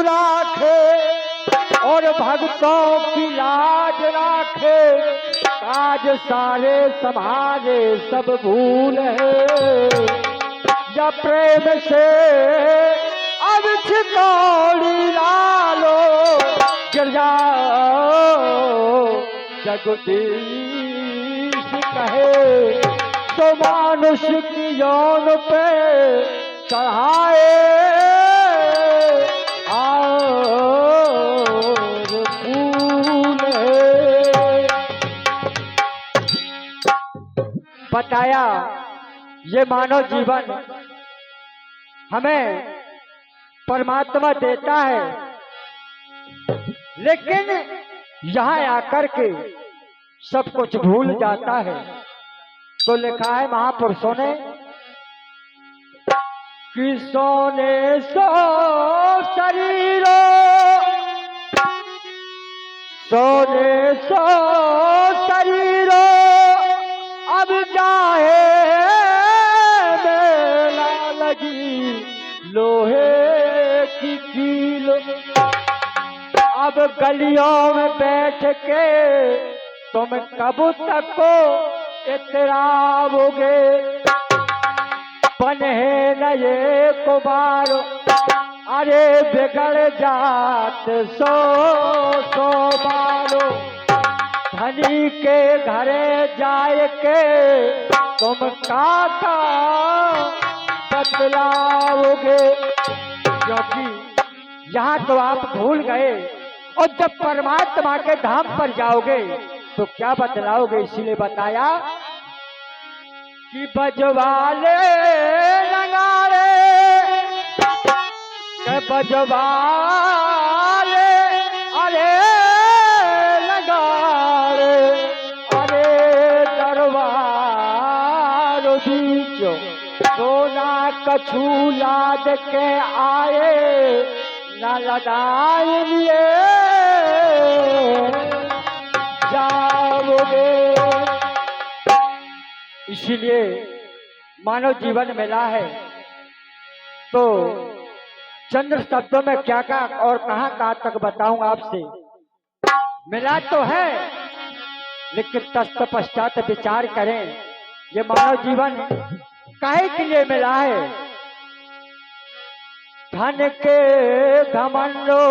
राखे और भक्तों की लाज राखे, काज सारे संभाले सब भूल है। जब प्रेम से अब छितौड़ी लालो, गिर जाओ जगदीश कहे, तो मानुष की यौन पे चढ़ाए और फूल है। बताया ये मानव जीवन हमें परमात्मा देता है, लेकिन यहाँ आकर के सब कुछ भूल जाता है। तो लिखा है महापुरुषों ने कि सोने सो शरीरो, सोने सो शरीरो, अब चाहे मेला लगी लोहे की कील। अब गलियों में बैठ के तुम कब तक को इतराओगे, बने न ये कुमार, अरे बिगड़ जात सो सो मारो। धनी के घरे जाए के तुम काका बतलाओगे, क्योंकि यहाँ तो आप भूल गए, और जब परमात्मा के धाम पर जाओगे तो क्या बतलाओगे। इसीलिए बताया कि बजवाले नगाड़े, बजवाले अरे नगाड़े, अरे दरबार बीचो सोना कछू लाद के आए, न लदाएंगे जाओगे। इसीलिए मानव जीवन मिला है तो चंद्र शब्दों में क्या क्या और कहाँ तक बताऊं आपसे। मिला तो है, लेकिन तत्पश्चात विचार करें ये मानव जीवन काहे के लिए मिला है। धन के घमंडो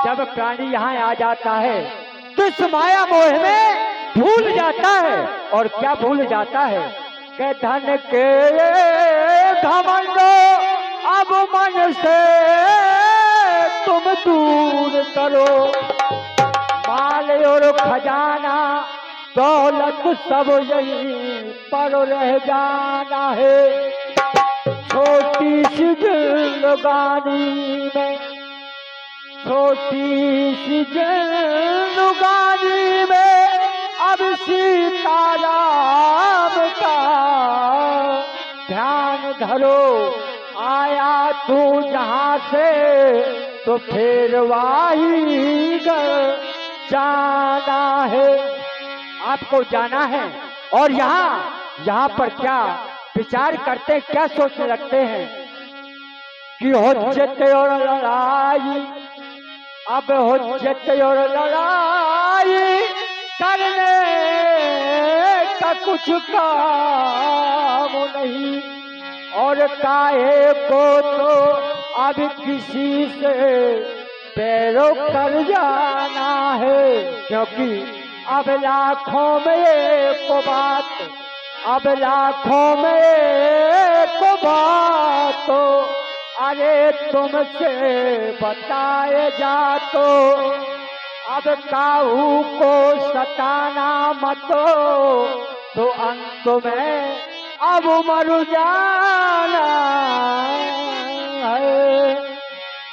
जब प्राणी यहाँ आ जाता है तो इस माया मोह में भूल जाता है, और क्या भूल जाता है कि धन के घमंडो अब मन से तुम दूर करो। माल और खजाना दौलत सब यही पर रह जाना है। छोटी सी जिंदगानी में, छोटी सी जिंदगानी में अब सीताराम का ध्यान धरो। आया तू जहाँ से तो फिर वाही जाना है, आपको जाना है। और यहाँ पर क्या विचार करते, क्या सोचने लगते हैं कि हुज्जत और लड़ाई, अब हुज्जत और लड़ाई करने का कुछ काम नहीं, और काहे को तो अब किसी से पैरों कर जाना है। क्योंकि अब लाखों में एक बात, अब लाखों में एक बात तो अरे तुमसे बताए जा अब काहू को सताना मत तो अंत में अब मर जाना है।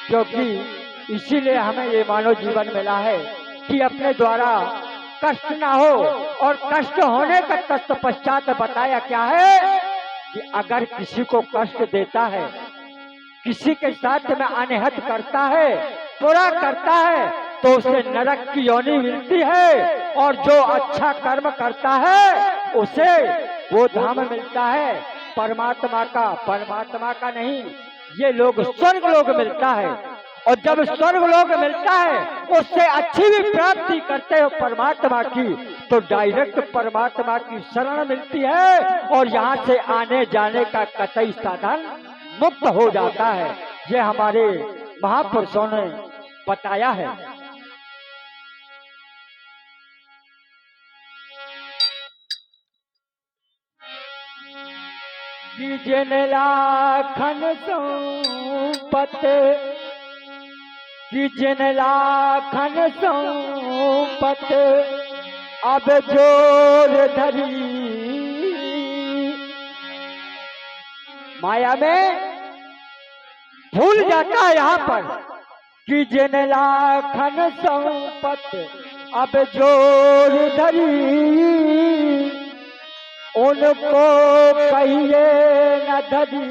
क्योंकि इसीलिए हमें ये मानव जीवन मिला है कि अपने द्वारा कष्ट ना हो, और कष्ट होने का तत्पश्चात बताया क्या है कि अगर किसी को कष्ट देता है, किसी के साथ में अनहद करता है, बुरा करता है, तो उसे नरक की योनि मिलती है, और जो अच्छा कर्म करता है उसे वो धाम मिलता है परमात्मा का नहीं, ये लोग स्वर्ग लोग मिलता है। और जब स्वर्ग लोक मिलता है उससे अच्छी भी प्राप्ति करते हो परमात्मा की, तो डायरेक्ट परमात्मा की शरण मिलती है और यहाँ से आने जाने का कतई साधन मुक्त हो जाता है। ये हमारे महापुरुषों ने बताया है। कि जिन लाखन संपत, कि जिन लाखन संपत अब जोर धरी, माया में भूल जाता है यहाँ पर कि जिन लाखन संपत अब जोर धरी, उनको कहिए न धरी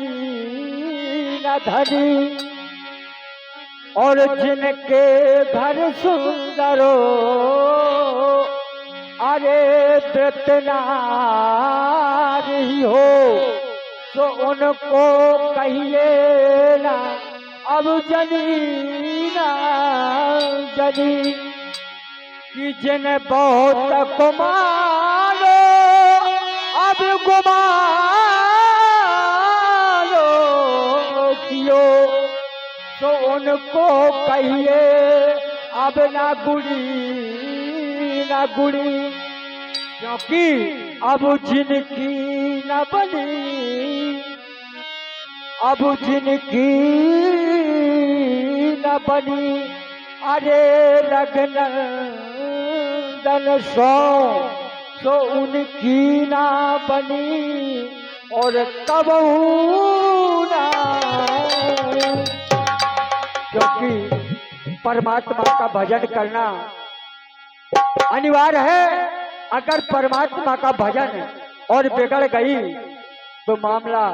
न धरी। और जिनके घर सुंदरो अरे व्रत नारी हो, तो उनको कहिए ना अब जनी ना जनी। कि जिन बहुत कुमारो अब गुमारो कियो, तो उनको कहिए अब ना गुड़ी ना गुड़ी। क्योंकि अब जिनकी न बनी, अब जिनकी न बनी अरे रघुनंदन सो उनकी ना बनी और कबहू ना। क्योंकि परमात्मा का भजन करना अनिवार्य है। अगर परमात्मा का भजन और बिगड़ गई तो मामला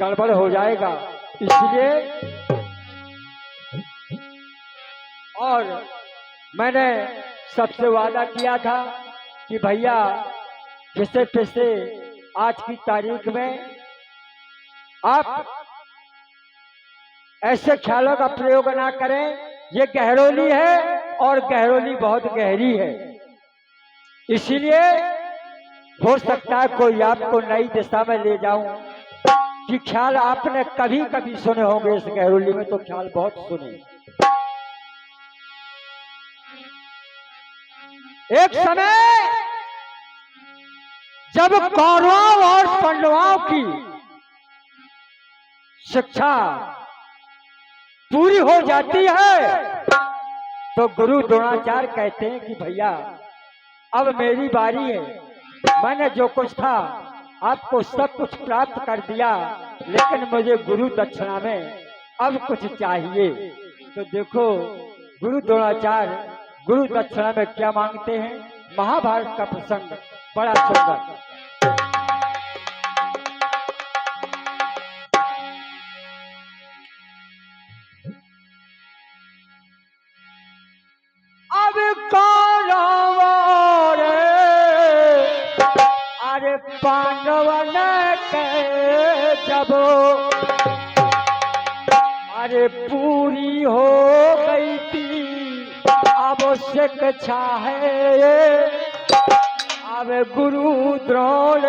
गड़बड़ हो जाएगा। इसलिए और मैंने सबसे वादा किया था कि भैया जिसे पिसे आज की तारीख में आप ऐसे ख्यालों का प्रयोग ना करें। ये गहरोली है और गहरोली बहुत गहरी है। इसीलिए हो सकता है कोई आपको नई दिशा में ले जाऊं कि ख्याल आपने कभी कभी सुने होंगे इस गहरोली में, तो ख्याल बहुत सुने। एक समय जब कौरवों और पांडवों की शिक्षा पूरी हो जाती है तो गुरु द्रोणाचार्य कहते हैं कि भैया अब मेरी बारी है। मैंने जो कुछ था आपको सब कुछ प्राप्त कर दिया, लेकिन मुझे गुरु दक्षिणा में अब कुछ चाहिए। तो देखो गुरु द्रोणाचार्य गुरु दक्षिणा में क्या मांगते हैं। महाभारत का प्रसंग बड़ा सुंदर। अब कौरव अरे पांडवन के जब अरे पूरी हो गई थी आवश्यक है। अब गुरु द्रोण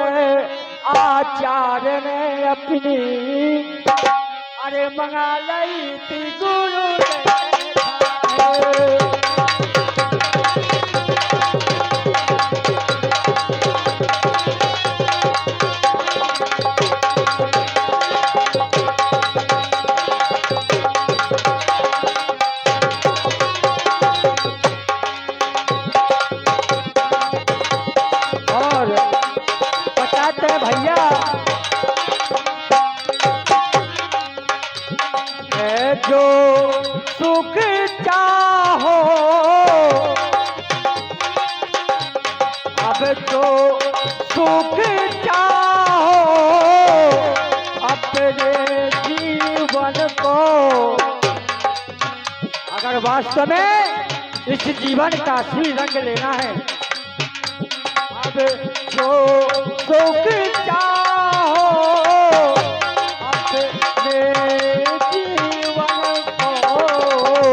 आचार्य ने अपनी अरे मंगा ली थी गुरु सुख चाहो अब तो सुख चाहो अपने जीवन को। अगर वास्तव में इस जीवन का असली रंग लेना है, अब जो सुख चाहो अपने जीवन को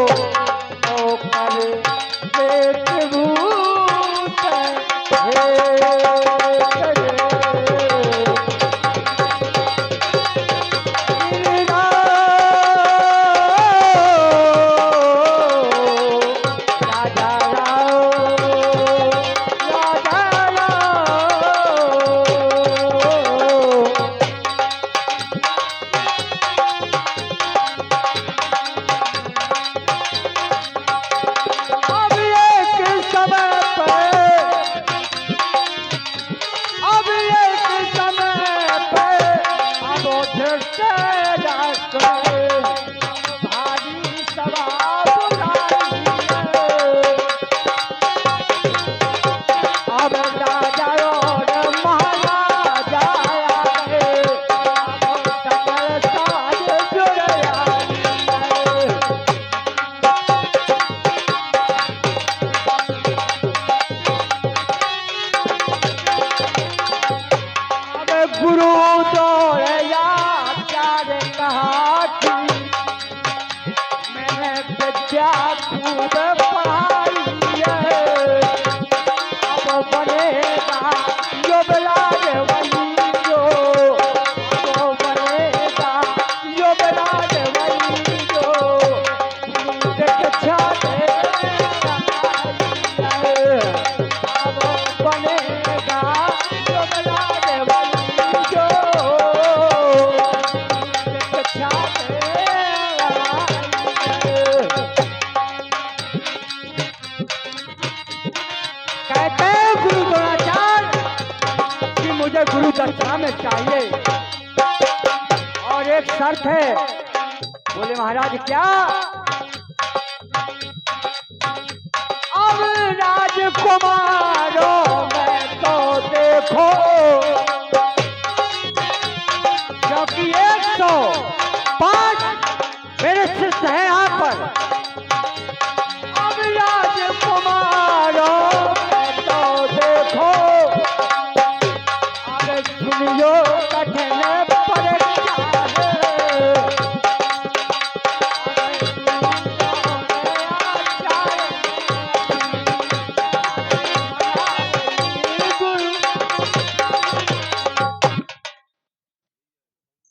विद्या खूब पढ़ाई है, अब बनेगा युवराज वही जो, अब बनेगा युवराज वही जो दीक्षा दे, अब बनेगा युवराज वही जो दीक्षा दे। कहते हैं गुरु द्रोणाचार्य कि मुझे गुरु दक्षिणा में चाहिए और एक शर्त है। बोले महाराज क्या? अब राजकुमारों में तो देखो, क्योंकि 105 मेरे शिष्य हैं यहाँ पर। अब राजकुमारों में तो देखो, अब सुनियो कठिन परीक्षा है,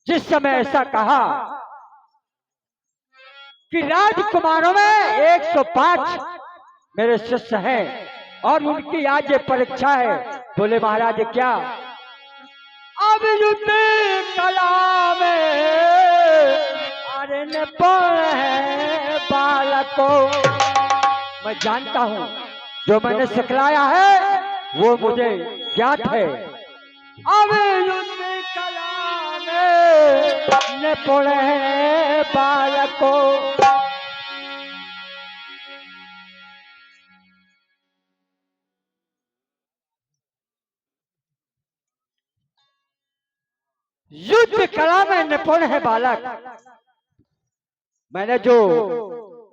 जिस समय ऐसा कहा कि राजकुमारों में 105 मेरे शिष्य हैं और उनकी आज ये परीक्षा है। बोले महाराज क्या? अब युद्ध कला में अरे निपुण है बालकों, मैं जानता हूँ जो मैंने सिखलाया है वो मुझे ज्ञात है। अब युद्ध कला में निपुण है बालकों, युद्ध कला में निपुण है बालक। मैंने जो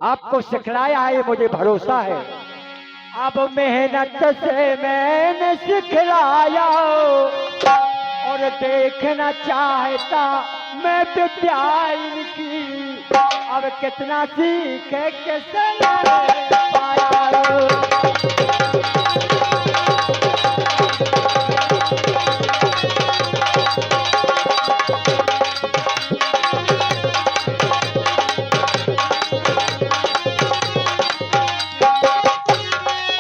आपको सिखलाया है मुझे भरोसा है। अब मेहनत से मैंने सिखलाया और देखना चाहता मैं विद्या इनकी, अब कितना सीखे कैसे पाया।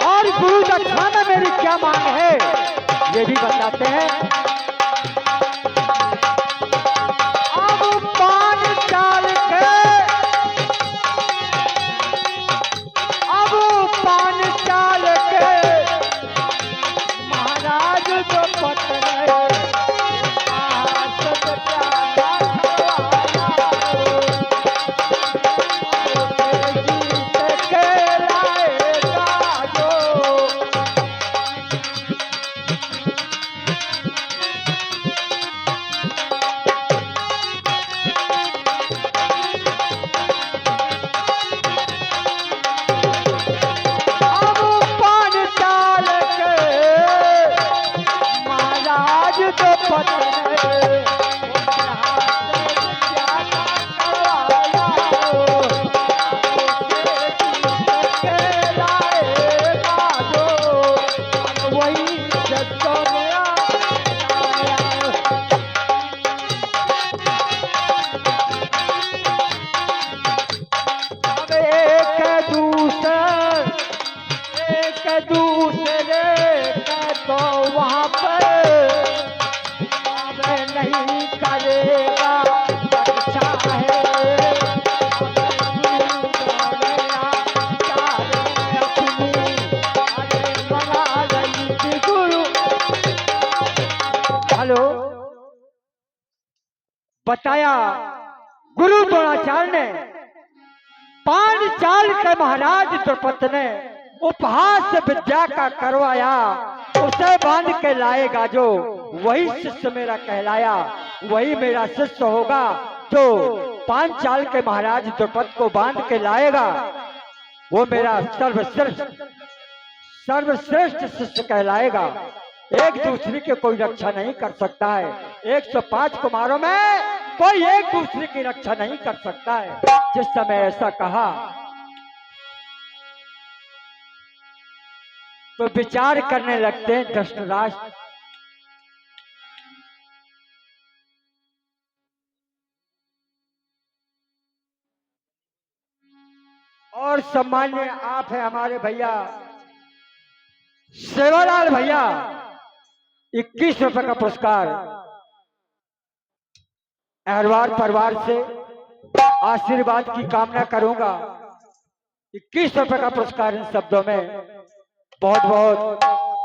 और गुरु दक्षिणा में मेरी क्या मांग है ये भी बताते हैं। बताया गुरु द्रोणाचार्य ने पांचाल के महाराज द्रौपदी ने उपहास विद्या का करवाया, उसे बांध के लाएगा जो वही शिष्य मेरा कहलाया, वही मेरा शिष्य होगा जो पांचाल के महाराज द्रौपदी को बांध के लाएगा, वो मेरा सर्वश्रेष्ठ शिष्य कहलाएगा। एक दूसरे की कोई रक्षा नहीं कर सकता है। 105 कुमारों में कोई एक दूसरे की रक्षा नहीं कर सकता है। जिस समय ऐसा कहा तो विचार करने लगते हैं धृतराष्ट्र। और सम्मान्य आप है हमारे भैया सेवालाल भैया, 21 रुपए का पुरस्कार अहरवार परिवार से आशीर्वाद की कामना करूंगा। 21 रुपए का पुरस्कार इन शब्दों में बहुत बहुत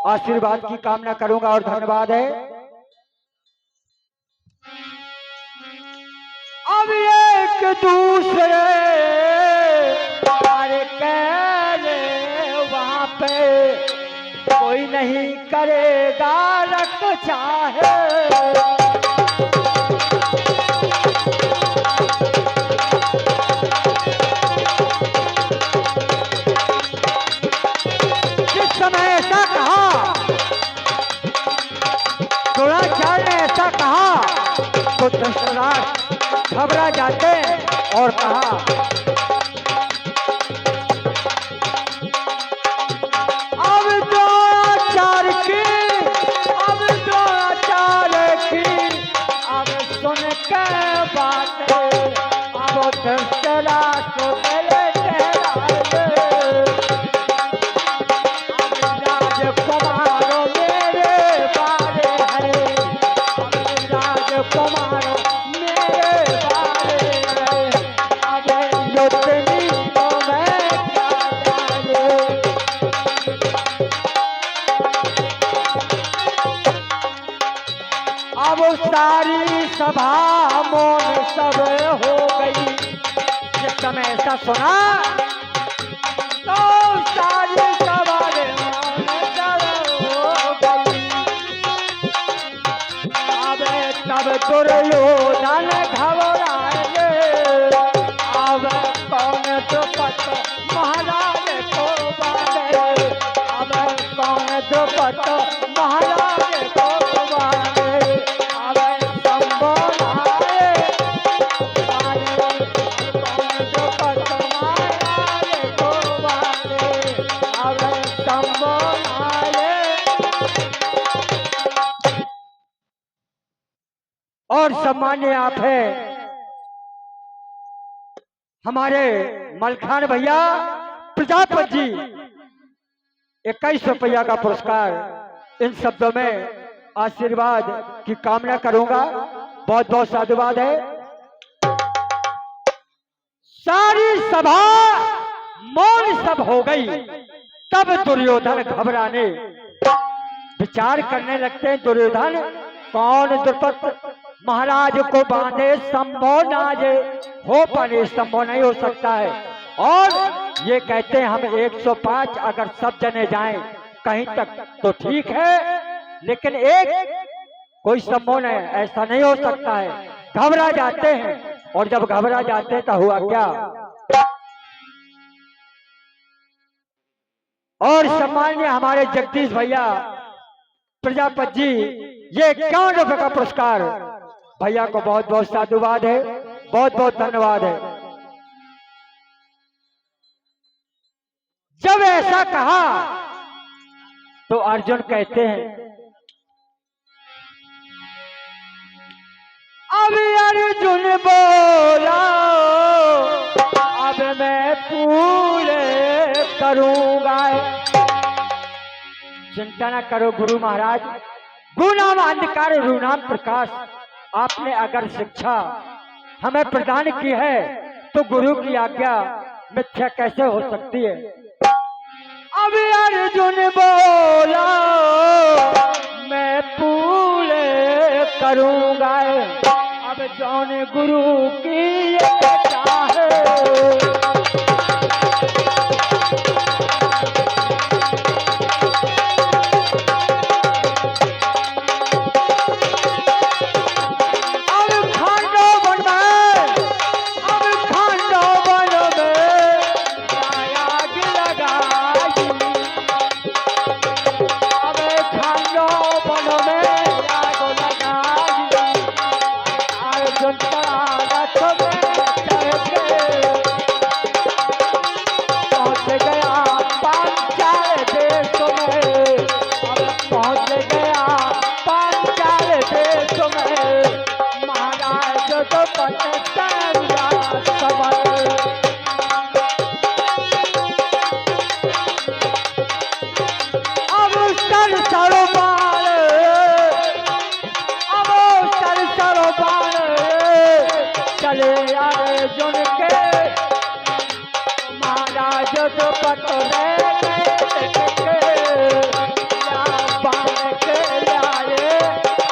आशीर्वाद की कामना करूंगा और धन्यवाद है। अब एक दूसरे वहां पे कोई नहीं करेगा रख चाहे। जिस समय ऐसा कहा, द्रोणाचार्य ने ऐसा कहा तो धृतराष्ट्र घबरा जाते और कहा सारी सभा मौन सब हो गई। जिस समय ऐसा सुना तो सारी सभा मौन सब हो गई। अब तब दुर्योधन घबराए, अब कौन द्रुपद महाराज को बांधे, अब कौन द्रुपद महाराज को बांधे। और सम्मान्य आप है हमारे मलखान भैया प्रजापति जी, 21 रुपया का पुरस्कार इन शब्दों में आशीर्वाद की कामना करूंगा। बहुत बहुत साधुवाद है। सारी सभा मौन सब हो गई। तब दुर्योधन घबराने विचार करने लगते हैं। दुर्योधन कौन द्रुपद महाराज को बांधे, संभव ना ये हो पाने, संभव नहीं हो सकता है। और ये कहते हैं हम 105 अगर सब जने जाएं कहीं तक तो ठीक है, लेकिन एक कोई संभव नहीं, ऐसा नहीं हो सकता है। घबरा जाते हैं और जब घबरा जाते हैं तो हुआ क्या। और सम्मान्य हमारे जगदीश भैया प्रजापति जी, ये 51 रुपए का पुरस्कार भैया को बहुत बहुत साधुवाद है, बहुत बहुत धन्यवाद है। जब ऐसा कहा तो अर्जुन कहते हैं अब अर्जुन बोला अब मैं पूरे करूंगा। चिंता न करो गुरु महाराज, गुनाम अंधकार रूनाम प्रकाश, आपने अगर शिक्षा हमें प्रदान की है तो गुरु की आज्ञा मिथ्या कैसे हो सकती है। अब अर्जुन बोला मैं पूरे करूंगा, अब जौन गुरु की चाहे। जो द्रुपद रे या बाण के लाए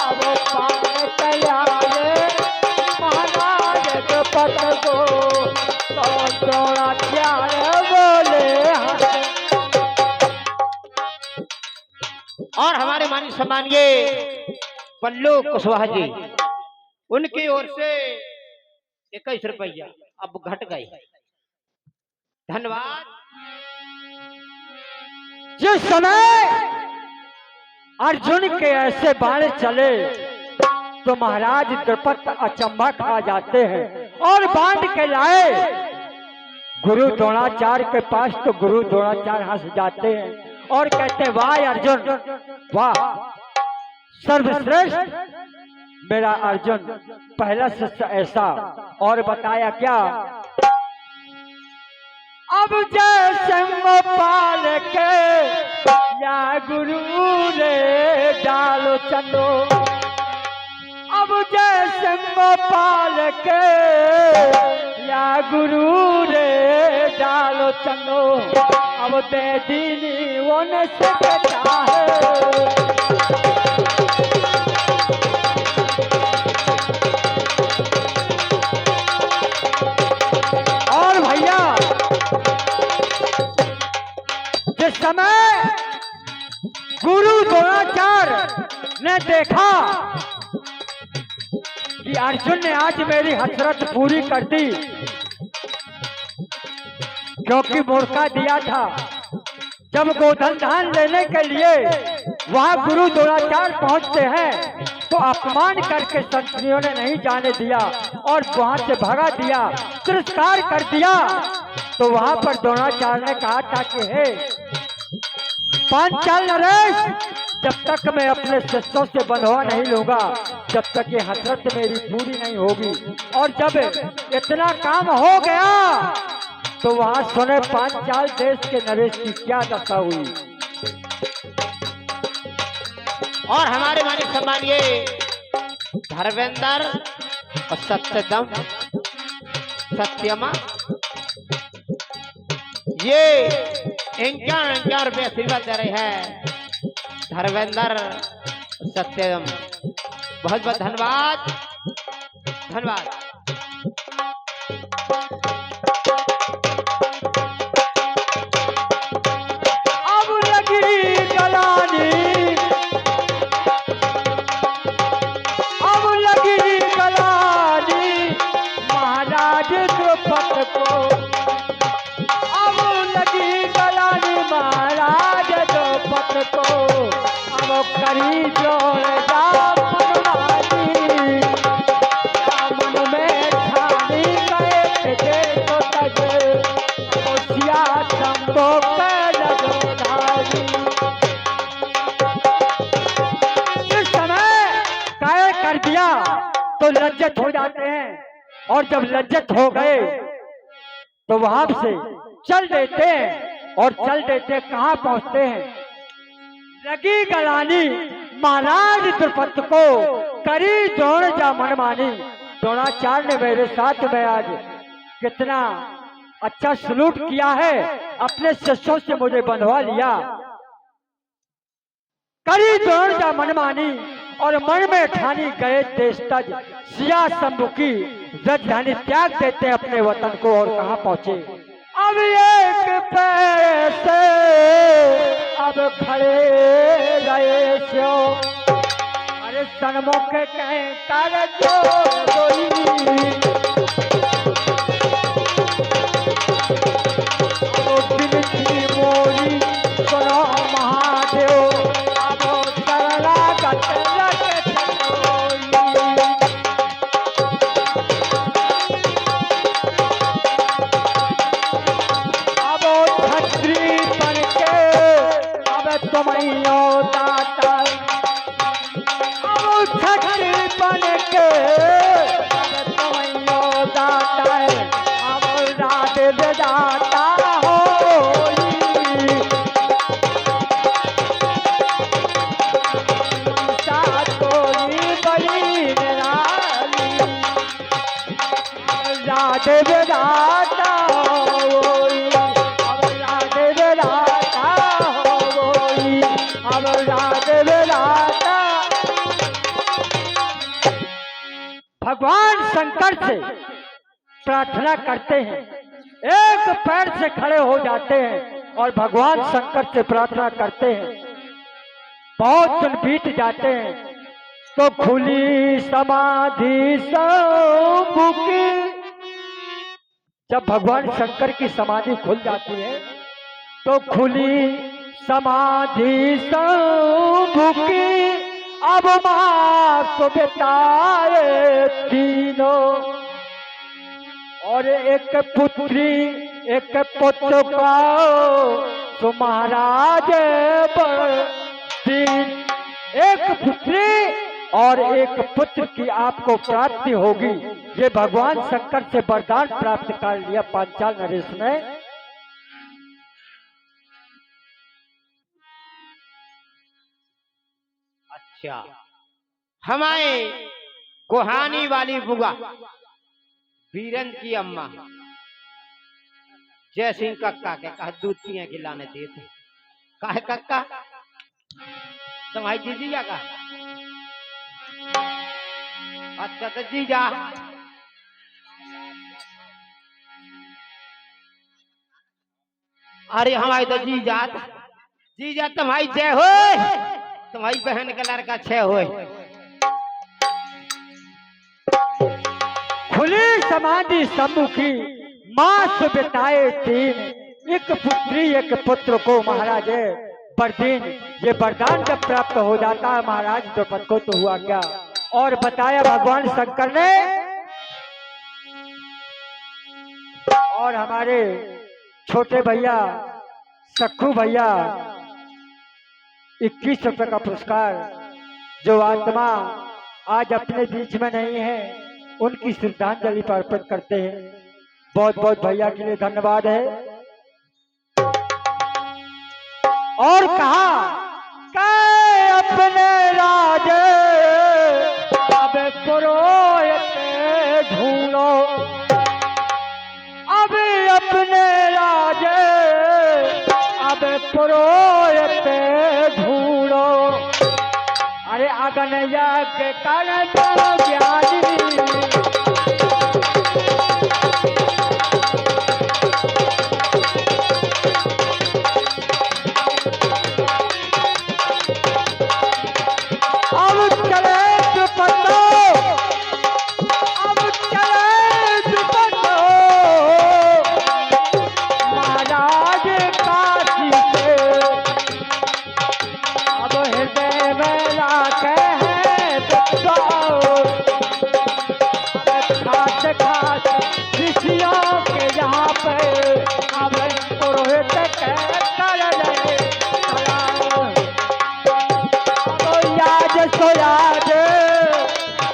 अब बाण के लाए महाराज द्रुपद को तो द्रोणाचार्य बोले और हमारे माननीय सम्मानीय पल्लू कुशवाहा जी, उनकी ओर से 21 रुपया अब घट गए। धन्यवाद। जिस समय अर्जुन के ऐसे बाण चले तो महाराज द्रुपद अचंभा खा जाते हैं और बांध के लाए गुरु द्रोणाचार्य के पास तो गुरु द्रोणाचार्य हंस जाते हैं और कहते हैं वाह अर्जुन वाह सर्वश्रेष्ठ मेरा अर्जुन पहला शिष्य ऐसा। और बताया क्या अब जैसे पाल के या गुरु रे डालो चलो अब जैसे पाल के या गुरु रे डालो चलो अब दे दीनी वो न सकता है। और भैया जिस समय गुरु द्रोणाचार्य ने देखा कि अर्जुन ने आज मेरी हसरत पूरी कर दी, क्योंकि मोर्का दिया था जब गोधन धान लेने के लिए वहां गुरु द्रोणाचार्य पहुंचते हैं तो अपमान करके संतरियों ने नहीं जाने दिया और वहां से भगा दिया, तिरस्कार कर दिया। तो वहां पर द्रोणाचार्य ने कहा था कि हे पांचाल नरेश, जब तक मैं अपने शिष्यों से बंधवा नहीं लूंगा जब तक ये हसरत मेरी पूरी नहीं होगी। और जब इतना काम हो गया तो वहां सुने पांचाल देश के नरेश की क्या दशा हुई। और हमारे मानिक सम्मानीय धर्मेंद्र और सत्यदम सत्यमा ये 51 रुपये आशीर्वाद दे रहे हैं। धर्मेंद्र सत्यदम बहुत बहुत धन्यवाद धन्यवाद। अब लगी गलानी अब लगी गलानी महाराज द्रुपद को अब लगी गलानी महाराज द्रुपद को अब करी जोड़ जा मनमानी मन में ठानी गए थे तो तजे ओसिया संतो कर लगोधारी। इस समय काय कर दिया तो लज्जित हो जाते हैं और जब लज्जित हो गए तो वहां से चल देते हैं और चल देते कहां पहुंचते हैं लगी गलानी महाराज द्रुपद को करी द्रोण जा मनमानी। द्रोणाचार्य ने मेरे साथ में आज कितना अच्छा सलूट किया है, अपने शिष्यों से मुझे बंधवा लिया। करी द्रोण जा मनमानी और मन में ठानी गए देश तज सिया सम्मुखी राजधानी त्याग देते अपने वतन को और कहां पहुंचे। अब एक पैर से अब खड़े रहे सो अरे सन्मुख कहें कर मोरी सुनो महादेव अब शरणागत तुम्हें दाता अब छठी बन के तुम्हें दाता है अब रात दाता हो सातोरी बड़ी निराली रात दाता हो भगवान शंकर से प्रार्थना करते हैं, एक पैर से खड़े हो जाते हैं और भगवान शंकर से प्रार्थना करते हैं। बहुत दिन बीत जाते हैं तो खुली समाधि शंभू की। जब भगवान शंकर की समाधि खुल जाती है तो खुली समाधि शंभू की। अब मां बिताए तीनों और एक पुत्री एक पुत्र का तो महाराज बड़दीन। एक पुत्री और एक पुत्र की आपको प्राप्ति होगी। ये भगवान शंकर से वरदान प्राप्त कर लिया पांचाल नरेश ने। अच्छा, हमारे गोहानी वाली बुआ बीरन की अम्मा जय सिंह कक्का के कहा दूध पिए खिलाने देते काहे कक्का तुम्हारी जीजिया का। अच्छा तो जीजा अरे हमारी तो जीजा तुम्हारी जय हो, तुम्हारी बहन का लड़का छह हो। खुली समाधि शंभू की मां बिताए तीन। एक पुत्री एक पुत्र को महाराज बरदीन। ये वरदान जब प्राप्त हो जाता है महाराज द्रौपद को तो हुआ क्या। और बताया भगवान शंकर ने। और हमारे छोटे भैया सखू भैया 21 रुपए का पुरस्कार, जो आत्मा आज अपने बीच में नहीं है, उनकी श्रद्धांजलि अर्पित करते हैं। बहुत बहुत भैया के लिए धन्यवाद है। और कहा अपने राजे अब पुरोहित ढूंढो। अब अपने राजे अब पुरोहित ढूंढो। अरे अगन यज्ञ कर ज्ञानी।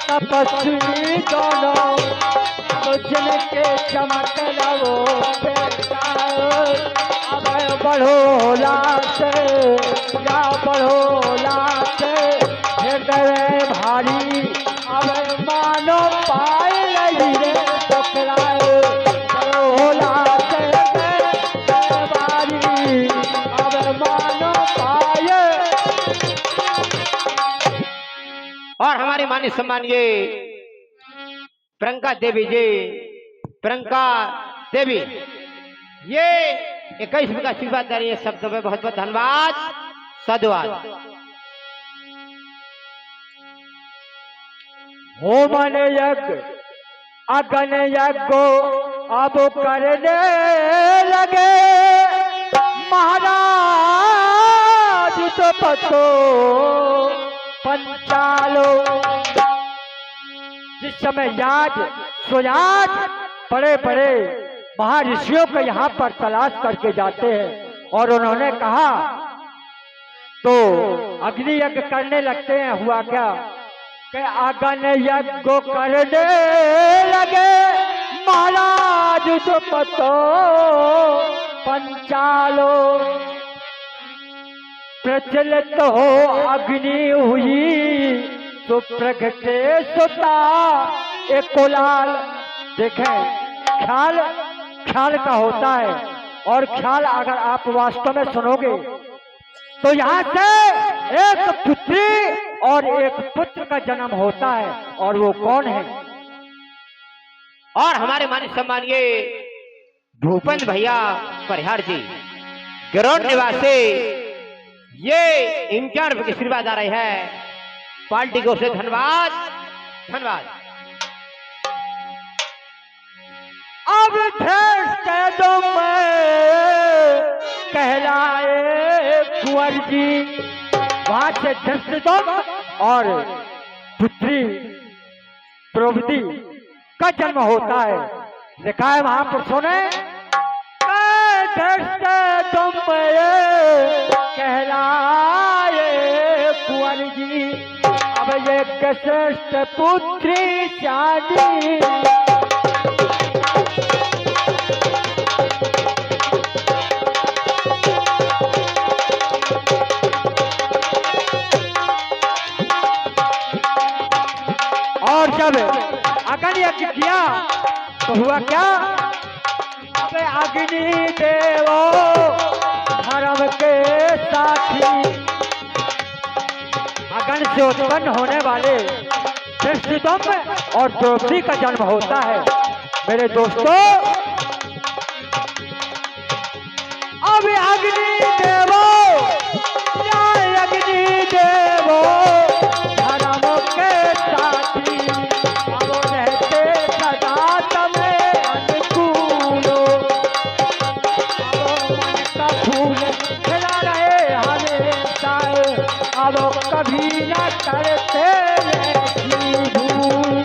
तपस्वी दोनों जिनके चमक रहो अब बढ़ो लाश या बढ़ो लाश हृदय भारी अब मानो पाए नहीं रे टकराए। बढ़ो लाश भारी अब मानो पाए। और हमारी मानी सम्मानिए प्रियंका देवी जी, प्रियंका देवी ये 21 का आशीर्वाद दे रही है। शब्दों में बहुत बहुत धन्यवाद, साधुवाद। होमन यज्ञ अगन यज्ञ अब करने लगे महाराज तो पतो पंचालो। जिस समय याद सुयाद बड़े बड़े महर्षियों को यहाँ पर तलाश करके जाते हैं और उन्होंने कहा तो अग्नि यज्ञ करने लगते हैं। हुआ क्या कि अगन यज्ञ करने लगे महाराज तो पतो पंचालो। प्रचलित हो अग्नि हुई तो प्रगटे सुता एक कोलाल। देखें ख्याल ख्याल का होता है और ख्याल अगर आप वास्तव में सुनोगे तो यहाँ से एक पुत्री और एक पुत्र का जन्म होता है। और वो कौन है और हमारे माननीय सम्मानीय भूपेंद्र भैया परिहार जी गिरोड निवासी ये इंटर्न की आशीर्वाद आ रही है पार्टी की ओर से। धन्यवाद धन्यवाद। अब श्रेष्ठ तुम कहलाए कुंवर जी, वहां से श्रेष्ठ तुम और पुत्री द्रौपदी का जन्म होता है। लिखा है महापुरुषों ने, श्रेष्ठ तुम कहलाए कुंवर जी, अब ये श्रेष्ठ पुत्री शादी। और जब अग्नि यज्ञ किया तो हुआ क्या? अबे अग्नि देवो धर्म के साथी, अग्नि से उत्पन्न होने वाले श्रेष्ठतम और द्रौपदी का जन्म होता है। मेरे दोस्तों, अब अग्नि देवो अग्नि देवो धर्म के साथी, अब रहते सदा तमें अनुकूलो, अब मन का फूल खिला रहे हमेशा, अब कभी न करते ऐसी भूल।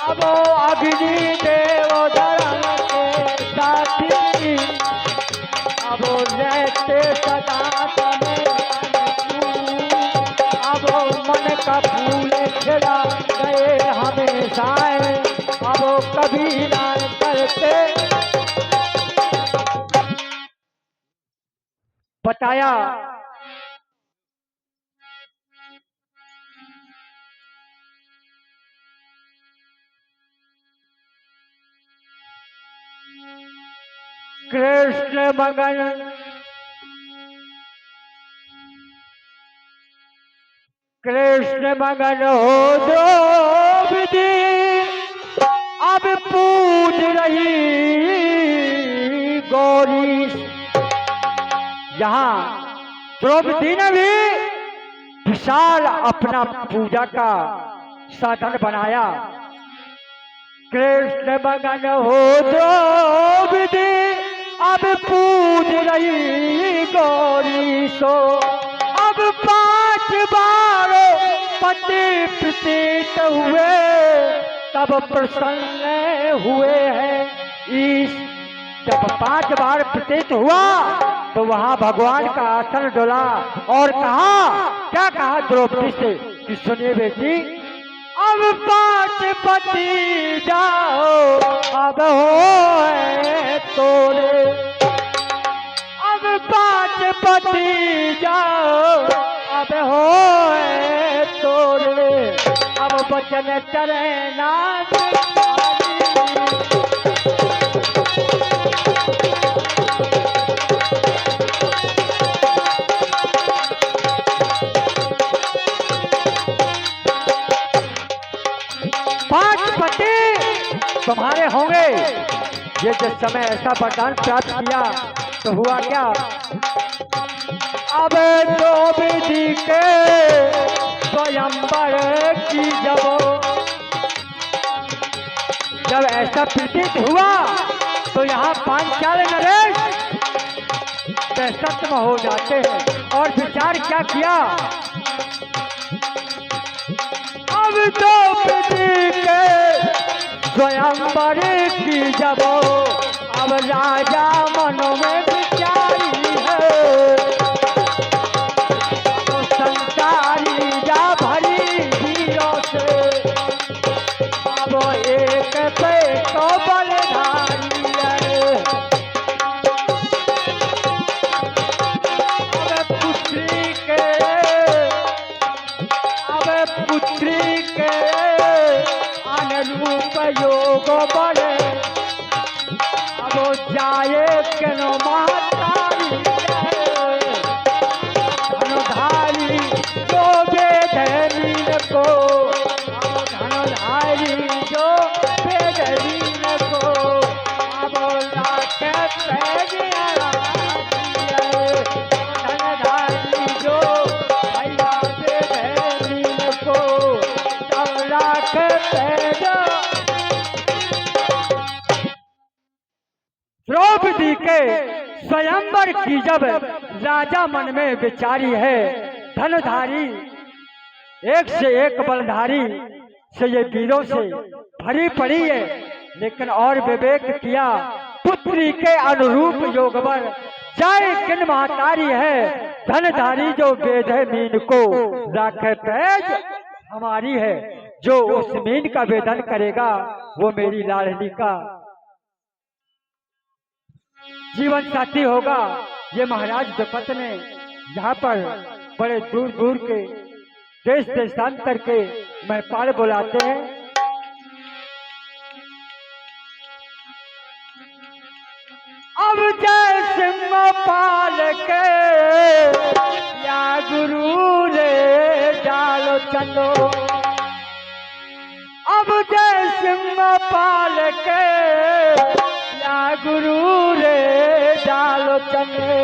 अब अग्नि देव धर्म के साथी, अब रहते सदा तमें अनुकूल, अब मन का फूल खिला गए हमेशा, अब कभी ना करते। बताया कृष्ण मगन कृष्ण मगन हो द्रौपदी, अब पूज रही गौरी। यहाँ द्रौपदी ने भी विशाल अपना पूजा का साधन बनाया। कृष्ण मगन हो द्रौपदी, अब पूज रही गौरी सो, अब 5 बार पति प्रतीत हुए, तब प्रसन्न हुए हैं ईश। जब 5 बार प्रतीत हुआ तो वहां भगवान का आसन डोला और कहा, क्या कहा द्रौपदी से कि सुनिए बेटी, अब 5 पति जाओ अब हो तोरे, अब 5 पति जाओ अब हो तोरे, अब बचन चले नाथ। 5 पति तुम्हारे होंगे। ये जिस समय ऐसा वरदान प्राप्त किया तो हुआ क्या? अब द्रौपदी के स्वयंवर की जब ऐसा प्रतीत हुआ तो यहाँ पांचाल नरेश बेसत्व हो जाते हैं और विचार क्या किया? अब द्रौपदी के स्वयंवर की जब अब राजा मनों में विचारी है, अब संसारी जा भरी वीरों से, अब एक पे तो बलधारी है, अब पुत्री के अनुरूप योग बड़े, अब जाए केनो महतारी धनुधारी जो बेधनीन को, अब धनुधारी जो बेधनीन को, अब लाख पैगिया धनुधारी जो भैया बेधनीन को, अब लाख पैजा। द्रौपदी के स्वयंवर की जब राजा मन में विचारी है, धनुधारी एक से एक बलधारी से ये वीरों से भरी पड़ी है, लेकिन और विवेक किया पुत्री के अनुरूप योगवर जाए किन महतारी है, धनधारी जो वेद है मीन को राखे पैज हमारी है, जो उस मीन का वेदन करेगा वो मेरी लाडली का जीवन साथी होगा। ये महाराज द्रुपद ने यहाँ पर बड़े दूर दूर के देश देशांतर के महपाल बुलाते हैं। अब जय सिंह पाल के या गुरु रे डालो चलो, अब जय सिंह पाल के या गुरु रे डालो चले,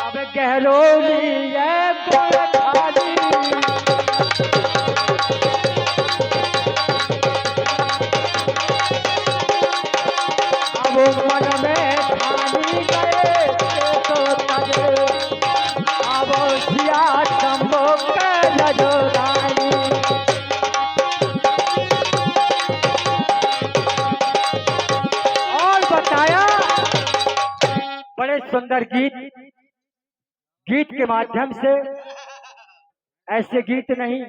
अब गहरोली है खाली, अब मन में ठानी गए तो तजे, अब सिया शंभो के लजोराई। और बताया बड़े सुंदर गीत के माध्यम से, ऐसे गीत नहीं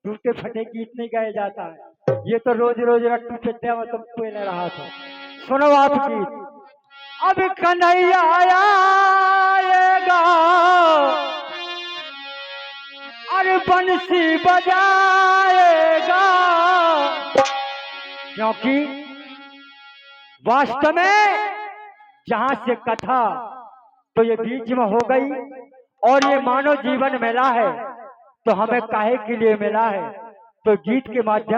टूटे फटे गीत नहीं गाया जाता है, ये तो रोज रोज रट्टू पिट्टे में तुम कोई नहीं रहा था। सुनो आप गीत। अब कन्हैया आएगा अरे बंसी बजाएगा, क्योंकि वास्तव में जहां से कथा तो ये बीच में हो गई, और ये मानव जीवन मिला है तो हमें काहे के लिए मिला है, तो गीत के माध्यम